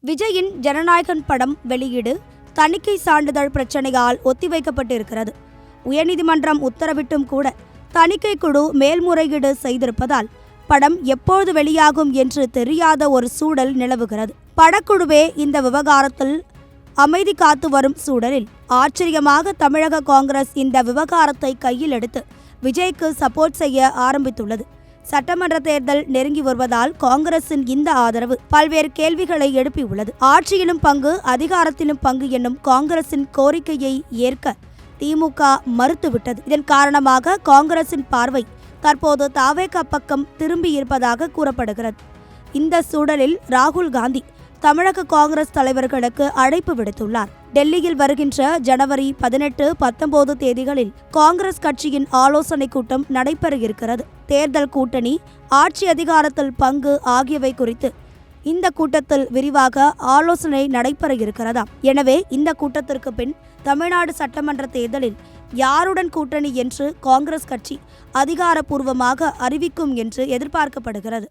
விஜயின் ஜனநாயகன் படம் வெளியீடு தணிக்கை சான்றிதழ் பிரச்சனையால் ஒத்திவைக்கப்பட்டிருக்கிறது. உயர்நீதிமன்றம் உத்தரவிட்டும் கூட தணிக்கை குழு மேல்முறையீடு செய்திருப்பதால் படம் எப்போது வெளியாகும் என்று தெரியாத ஒரு சூழல் நிலவுகிறது. படக்குழுவே இந்த விவகாரத்தில் அமைதி காத்து வரும் சூழலில் ஆச்சரியமாக தமிழக காங்கிரஸ் இந்த விவகாரத்தை கையில் எடுத்து விஜய்க்கு சப்போர்ட் செய்ய ஆரம்பித்துள்ளது. சட்டமன்ற தேர்தல் நெருங்கி வருவதால் காங்கிரசின் இந்த ஆதரவு பல்வேறு கேள்விகளை எழுப்பியுள்ளது. ஆட்சியிலும் பங்கு, அதிகாரத்திலும் பங்கு என்னும் காங்கிரசின் கோரிக்கையை ஏற்க திமுக மறுத்துவிட்டது. இதன் காரணமாக காங்கிரசின் பார்வை தற்போது தாவேகா பக்கம் திரும்பி இருப்பதாக கூறப்படுகிறது. இந்த சூழலில் ராகுல் காந்தி தமிழக காங்கிரஸ் தலைவர்களுக்கு அழைப்பு விடுத்துள்ளார். டெல்லியில் வருகின்ற ஜனவரி 18, 19 தேதிகளில் காங்கிரஸ் கட்சியின் ஆலோசனை கூட்டம் நடைபெற இருக்கிறது. தேர்தல் கூட்டணி, ஆட்சி அதிகாரத்தில் பங்கு ஆகியவை குறித்து இந்த கூட்டத்தில் விரிவாக ஆலோசனை நடைபெற இருக்கிறதாம். எனவே இந்த கூட்டத்திற்கு பின் தமிழ்நாடு சட்டமன்ற தேர்தலில் யாருடன் கூட்டணி என்று காங்கிரஸ் கட்சி அதிகாரப்பூர்வமாக அறிவிக்கும் என்று எதிர்பார்க்கப்படுகிறது.